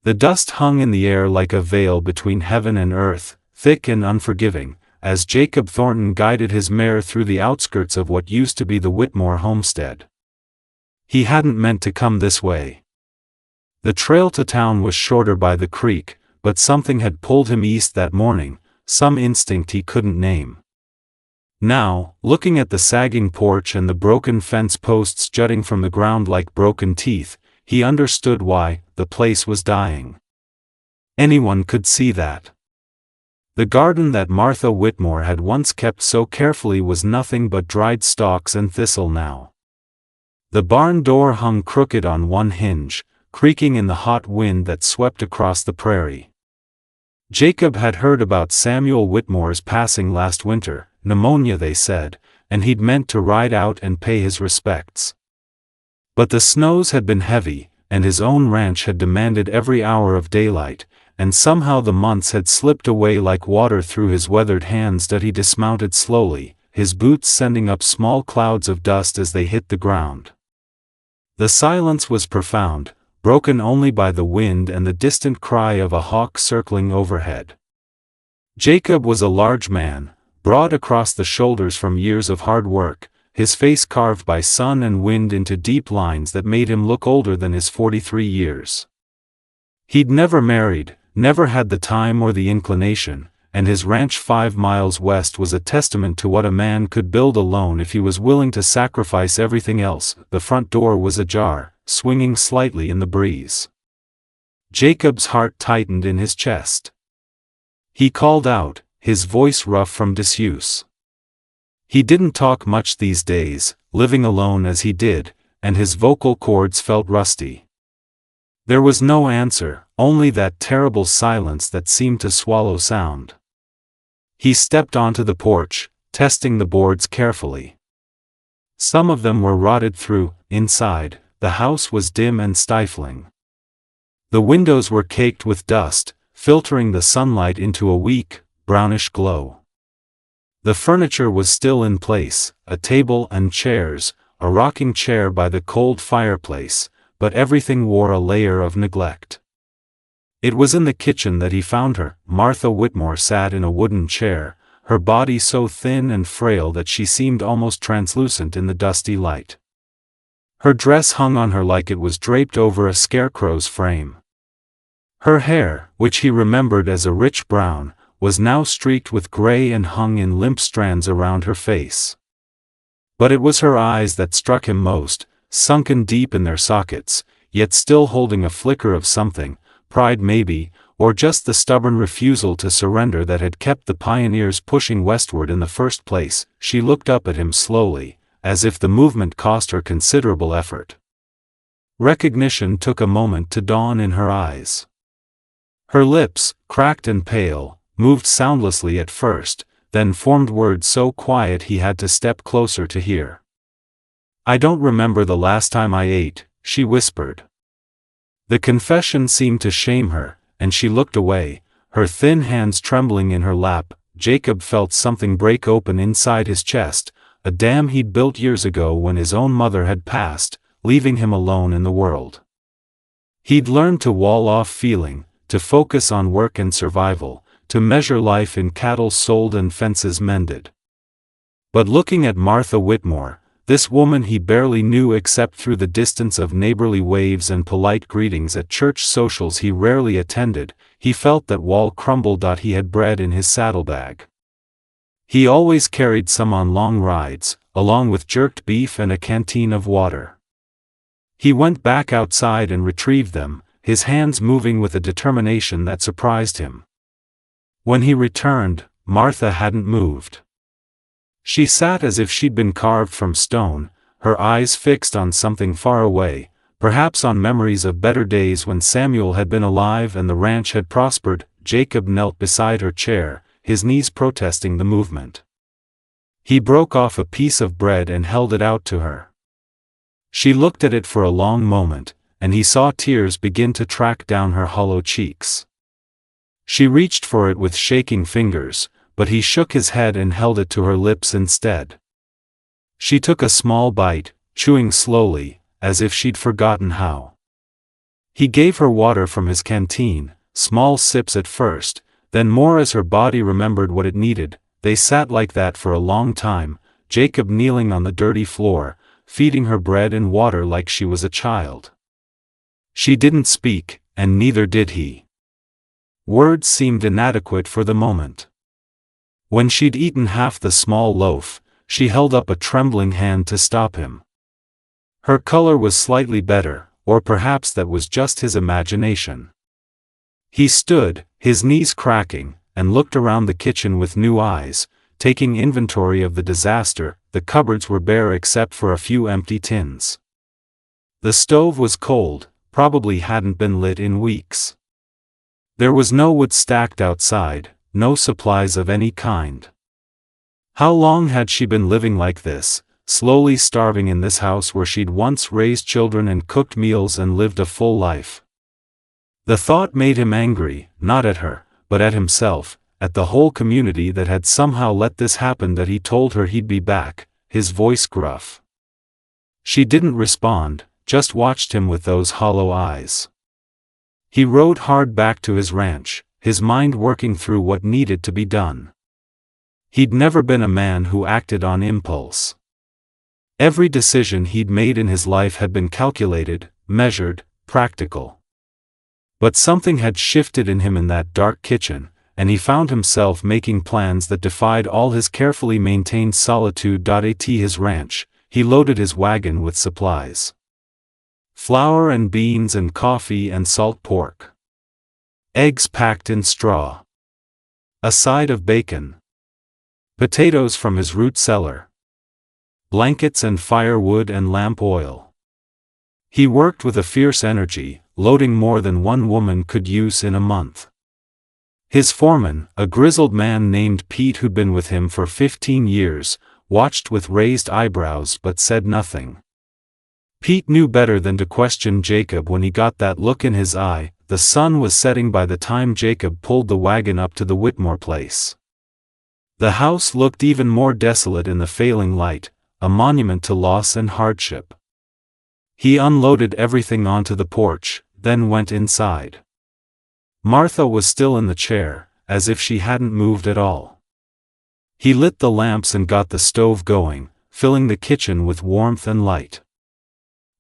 The dust hung in the air like a veil between heaven and earth, thick and unforgiving, as Jacob Thornton guided his mare through the outskirts of what used to be the Whitmore homestead. He hadn't meant to come this way. The trail to town was shorter by the creek, but something had pulled him east that morning, some instinct he couldn't name. Now, looking at the sagging porch and the broken fence posts jutting from the ground like broken teeth, he understood why the place was dying. Anyone could see that. The garden that Martha Whitmore had once kept so carefully was nothing but dried stalks and thistle now. The barn door hung crooked on one hinge, creaking in the hot wind that swept across the prairie. Jacob had heard about Samuel Whitmore's passing last winter, pneumonia they said, and he'd meant to ride out and pay his respects. But the snows had been heavy, and his own ranch had demanded every hour of daylight, and somehow the months had slipped away like water through his weathered hands that he dismounted slowly, his boots sending up small clouds of dust as they hit the ground. The silence was profound, broken only by the wind and the distant cry of a hawk circling overhead. Jacob was a large man, broad across the shoulders from years of hard work, his face carved by sun and wind into deep lines that made him look older than his 43 years. He'd never married, never had the time or the inclination, and his ranch 5 miles west was a testament to what a man could build alone if he was willing to sacrifice everything else. The front door was ajar, swinging slightly in the breeze. Jacob's heart tightened in his chest. He called out, his voice rough from disuse. He didn't talk much these days, living alone as he did, and his vocal cords felt rusty. There was no answer, only that terrible silence that seemed to swallow sound. He stepped onto the porch, testing the boards carefully. Some of them were rotted through. Inside, the house was dim and stifling. The windows were caked with dust, filtering the sunlight into a weak, brownish glow. The furniture was still in place, a table and chairs, a rocking chair by the cold fireplace, but everything wore a layer of neglect. It was in the kitchen that he found her. Martha Whitmore sat in a wooden chair, her body so thin and frail that she seemed almost translucent in the dusty light. Her dress hung on her like it was draped over a scarecrow's frame. Her hair, which he remembered as a rich brown, was now streaked with gray and hung in limp strands around her face. But it was her eyes that struck him most, sunken deep in their sockets, yet still holding a flicker of something, pride maybe, or just the stubborn refusal to surrender that had kept the pioneers pushing westward in the first place. She looked up at him slowly, as if the movement cost her considerable effort. Recognition took a moment to dawn in her eyes. Her lips, cracked and pale, moved soundlessly at first, then formed words so quiet he had to step closer to hear. "I don't remember the last time I ate," she whispered. The confession seemed to shame her, and she looked away, her thin hands trembling in her lap. Jacob felt something break open inside his chest, a dam he'd built years ago when his own mother had passed, leaving him alone in the world. He'd learned to wall off feeling, to focus on work and survival, to measure life in cattle sold and fences mended. But looking at Martha Whitmore, this woman he barely knew except through the distance of neighborly waves and polite greetings at church socials he rarely attended, he felt that wall crumbled. He had bread in his saddlebag. He always carried some on long rides, along with jerked beef and a canteen of water. He went back outside and retrieved them, his hands moving with a determination that surprised him. When he returned, Martha hadn't moved. She sat as if she'd been carved from stone, her eyes fixed on something far away, perhaps on memories of better days when Samuel had been alive and the ranch had prospered. Jacob knelt beside her chair, his knees protesting the movement. He broke off a piece of bread and held it out to her. She looked at it for a long moment, and he saw tears begin to track down her hollow cheeks. She reached for it with shaking fingers, but he shook his head and held it to her lips instead. She took a small bite, chewing slowly, as if she'd forgotten how. He gave her water from his canteen, small sips at first, then more as her body remembered what it needed. They sat like that for a long time, Jacob kneeling on the dirty floor, feeding her bread and water like she was a child. She didn't speak, and neither did he. Words seemed inadequate for the moment. When she'd eaten half the small loaf, she held up a trembling hand to stop him. Her color was slightly better, or perhaps that was just his imagination. He stood, his knees cracking, and looked around the kitchen with new eyes, taking inventory of the disaster. The cupboards were bare except for a few empty tins. The stove was cold, probably hadn't been lit in weeks. There was no wood stacked outside, no supplies of any kind. How long had she been living like this, slowly starving in this house where she'd once raised children and cooked meals and lived a full life? The thought made him angry, not at her, but at himself, at the whole community that had somehow let this happen. That he told her he'd be back, his voice gruff. She didn't respond, just watched him with those hollow eyes. He rode hard back to his ranch, his mind working through what needed to be done. He'd never been a man who acted on impulse. Every decision he'd made in his life had been calculated, measured, practical. But something had shifted in him in that dark kitchen, and he found himself making plans that defied all his carefully maintained solitude. At his ranch, he loaded his wagon with supplies. Flour and beans and coffee and salt pork. Eggs packed in straw. A side of bacon. Potatoes from his root cellar. Blankets and firewood and lamp oil. He worked with a fierce energy, loading more than one woman could use in a month. His foreman, a grizzled man named Pete who'd been with him for 15 years, watched with raised eyebrows but said nothing. Pete knew better than to question Jacob when he got that look in his eye. The sun was setting by the time Jacob pulled the wagon up to the Whitmore place. The house looked even more desolate in the failing light, a monument to loss and hardship. He unloaded everything onto the porch, then went inside. Martha was still in the chair, as if she hadn't moved at all. He lit the lamps and got the stove going, filling the kitchen with warmth and light.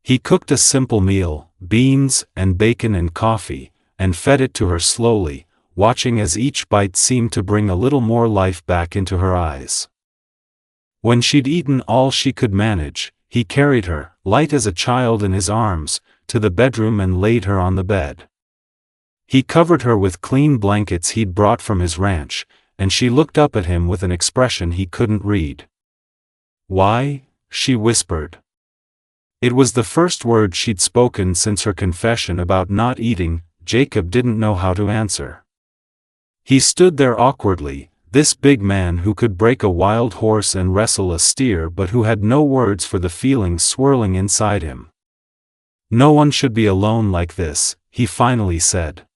He cooked a simple meal, beans and bacon and coffee, and fed it to her slowly, watching as each bite seemed to bring a little more life back into her eyes. When she'd eaten all she could manage, he carried her, light as a child in his arms, to the bedroom and laid her on the bed. He covered her with clean blankets he'd brought from his ranch, and she looked up at him with an expression he couldn't read. "Why?" she whispered. It was the first word she'd spoken since her confession about not eating. Jacob didn't know how to answer. He stood there awkwardly, this big man who could break a wild horse and wrestle a steer but who had no words for the feelings swirling inside him. "No one should be alone like this," he finally said.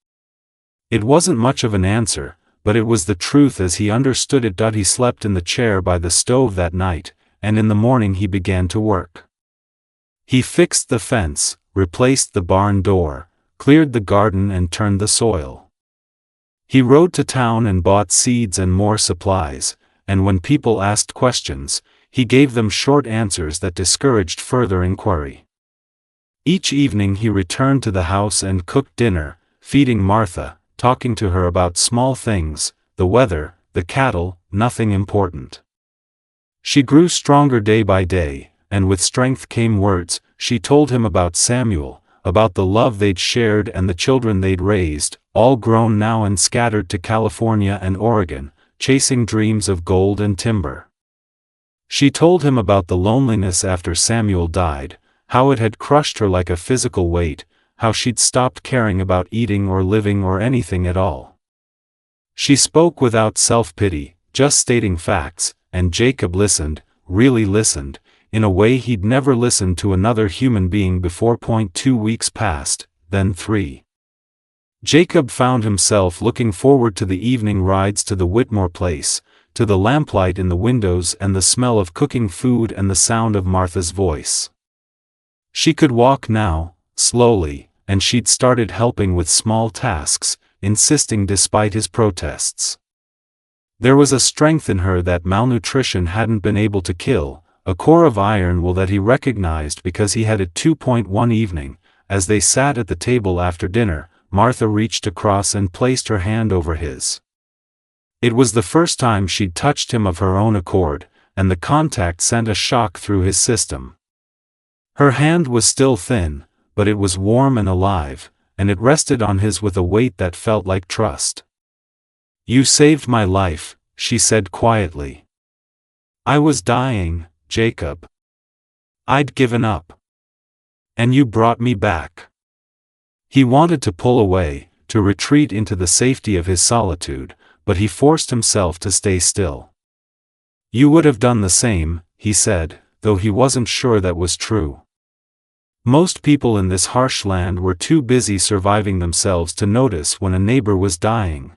It wasn't much of an answer, but it was the truth as he understood it. He slept in the chair by the stove that night, and in the morning he began to work. He fixed the fence, replaced the barn door, cleared the garden and turned the soil. He rode to town and bought seeds and more supplies, and when people asked questions, he gave them short answers that discouraged further inquiry. Each evening he returned to the house and cooked dinner, feeding Martha, talking to her about small things, the weather, the cattle, nothing important. She grew stronger day by day, and with strength came words. She told him about Samuel, about the love they'd shared and the children they'd raised, all grown now and scattered to California and Oregon, chasing dreams of gold and timber. She told him about the loneliness after Samuel died, how it had crushed her like a physical weight, how she'd stopped caring about eating or living or anything at all. She spoke without self-pity, just stating facts, and Jacob listened, really listened, in a way he'd never listened to another human being before. 2 weeks passed, then 3. Jacob found himself looking forward to the evening rides to the Whitmore place, to the lamplight in the windows and the smell of cooking food and the sound of Martha's voice. She could walk now, slowly, and she'd started helping with small tasks, insisting despite his protests. There was a strength in her that malnutrition hadn't been able to kill, a core of iron will that he recognized because he had it. 2.1 evening, as they sat at the table after dinner, Martha reached across and placed her hand over his. It was the first time she'd touched him of her own accord, and the contact sent a shock through his system. Her hand was still thin, but it was warm and alive, and it rested on his with a weight that felt like trust. "You saved my life," she said quietly. "I was dying, Jacob. I'd given up. And you brought me back." He wanted to pull away, to retreat into the safety of his solitude, but he forced himself to stay still. "You would have done the same," he said, though he wasn't sure that was true. Most people in this harsh land were too busy surviving themselves to notice when a neighbor was dying.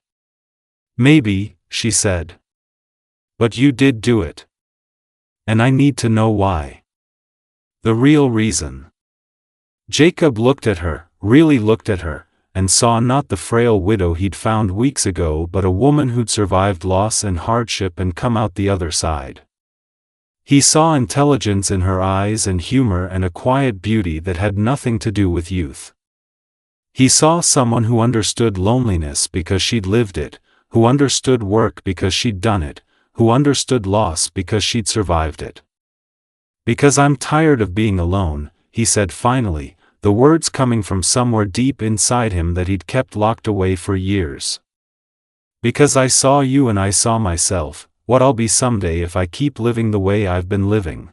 "Maybe," she said. "But you did do it. And I need to know why. The real reason." Jacob looked at her, really looked at her, and saw not the frail widow he'd found weeks ago but a woman who'd survived loss and hardship and come out the other side. He saw intelligence in her eyes and humor and a quiet beauty that had nothing to do with youth. He saw someone who understood loneliness because she'd lived it, who understood work because she'd done it, who understood loss because she'd survived it. "Because I'm tired of being alone," he said finally, the words coming from somewhere deep inside him that he'd kept locked away for years. "Because I saw you and I saw myself, what I'll be someday if I keep living the way I've been living.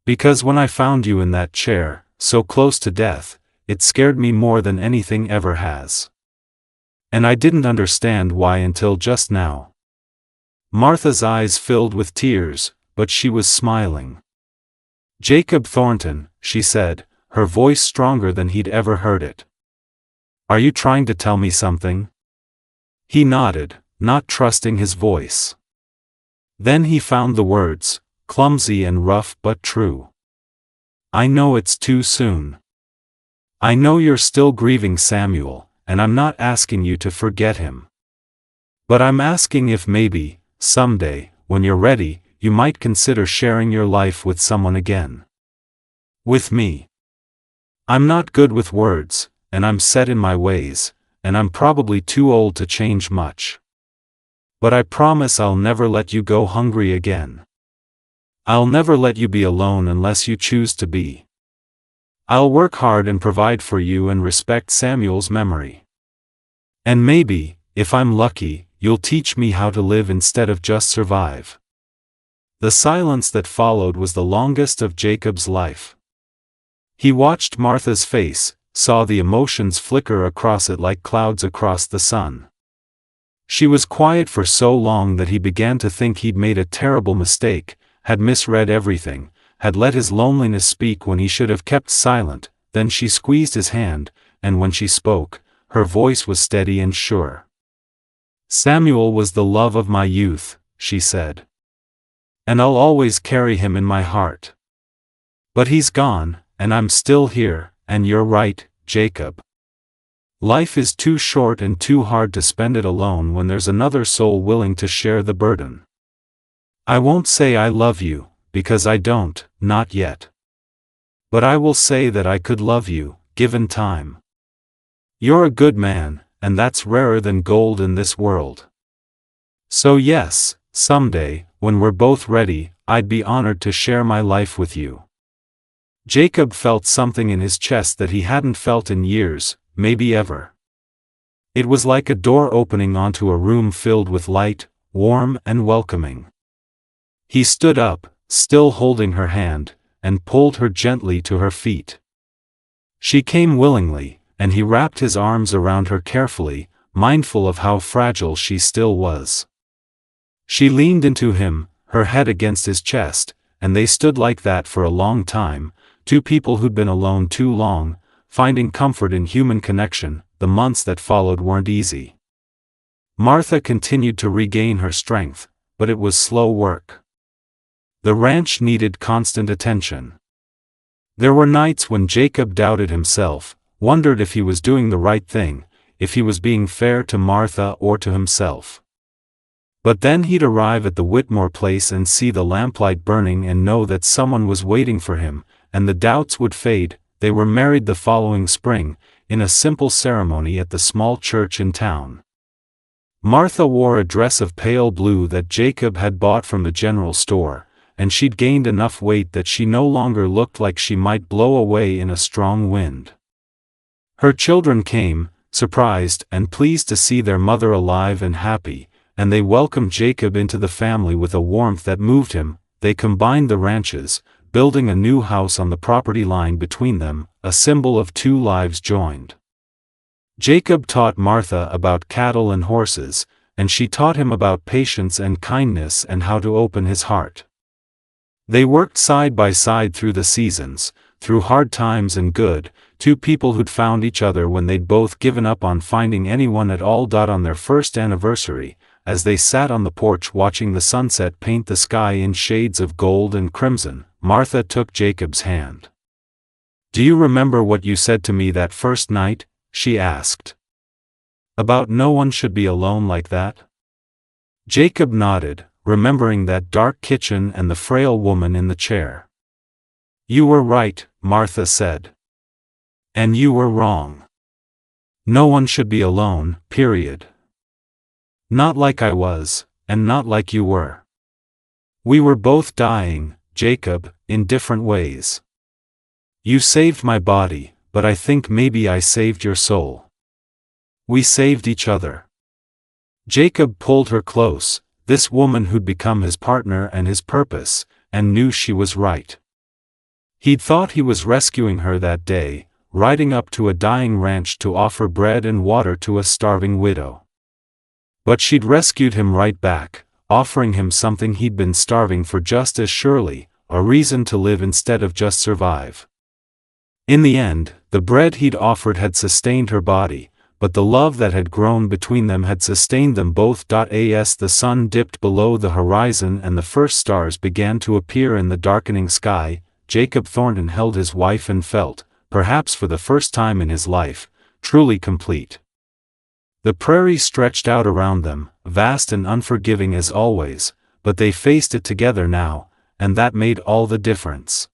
Because when I found you in that chair, so close to death, it scared me more than anything ever has. And I didn't understand why until just now." Martha's eyes filled with tears, but she was smiling. "Jacob Thornton," she said, her voice stronger than he'd ever heard it. "Are you trying to tell me something?" He nodded, not trusting his voice. Then he found the words, clumsy and rough but true. "I know it's too soon. I know you're still grieving Samuel, and I'm not asking you to forget him. But I'm asking if maybe, someday, when you're ready, you might consider sharing your life with someone again. With me. I'm not good with words, and I'm set in my ways, and I'm probably too old to change much. But I promise I'll never let you go hungry again. I'll never let you be alone unless you choose to be. I'll work hard and provide for you and respect Samuel's memory. And maybe, if I'm lucky, you'll teach me how to live instead of just survive." The silence that followed was the longest of Jacob's life. He watched Martha's face, saw the emotions flicker across it like clouds across the sun. She was quiet for so long that he began to think he'd made a terrible mistake, had misread everything, had let his loneliness speak when he should have kept silent. Then she squeezed his hand, and when she spoke, her voice was steady and sure. "Samuel was the love of my youth," she said. "And I'll always carry him in my heart. But he's gone, and I'm still here, and you're right, Jacob. Life is too short and too hard to spend it alone when there's another soul willing to share the burden. I won't say I love you, because I don't, not yet. But I will say that I could love you, given time. You're a good man, and that's rarer than gold in this world. So yes, someday, when we're both ready, I'd be honored to share my life with you." Jacob felt something in his chest that he hadn't felt in years, maybe ever. It was like a door opening onto a room filled with light, warm and welcoming. He stood up, still holding her hand, and pulled her gently to her feet. She came willingly, and he wrapped his arms around her carefully, mindful of how fragile she still was. She leaned into him, her head against his chest, and they stood like that for a long time, two people who'd been alone too long, finding comfort in human connection. The months that followed weren't easy. Martha continued to regain her strength, but it was slow work. The ranch needed constant attention. There were nights when Jacob doubted himself, wondered if he was doing the right thing, if he was being fair to Martha or to himself. But then he'd arrive at the Whitmore place and see the lamplight burning and know that someone was waiting for him, and the doubts would fade. They were married the following spring, in a simple ceremony at the small church in town. Martha wore a dress of pale blue that Jacob had bought from the general store, and she'd gained enough weight that she no longer looked like she might blow away in a strong wind. Her children came, surprised and pleased to see their mother alive and happy, and they welcomed Jacob into the family with a warmth that moved him. They combined the ranches, building a new house on the property line between them, a symbol of two lives joined. Jacob taught Martha about cattle and horses, and she taught him about patience and kindness and how to open his heart. They worked side by side through the seasons, through hard times and good, two people who'd found each other when they'd both given up on finding anyone at all. On their first anniversary, as they sat on the porch watching the sunset paint the sky in shades of gold and crimson, Martha took Jacob's hand. "Do you remember what you said to me that first night?" she asked. "About no one should be alone like that?" Jacob nodded, remembering that dark kitchen and the frail woman in the chair. "You were right," Martha said. "And you were wrong. No one should be alone, period. Not like I was, and not like you were. We were both dying, Jacob, in different ways. You saved my body, but I think maybe I saved your soul. We saved each other." Jacob pulled her close, this woman who'd become his partner and his purpose, and knew she was right. He'd thought he was rescuing her that day, riding up to a dying ranch to offer bread and water to a starving widow. But she'd rescued him right back, offering him something he'd been starving for just as surely, a reason to live instead of just survive. In the end, the bread he'd offered had sustained her body, but the love that had grown between them had sustained them both. As the sun dipped below the horizon and the first stars began to appear in the darkening sky, Jacob Thornton held his wife and felt, perhaps for the first time in his life, truly complete. The prairie stretched out around them, vast and unforgiving as always, but they faced it together now, and that made all the difference.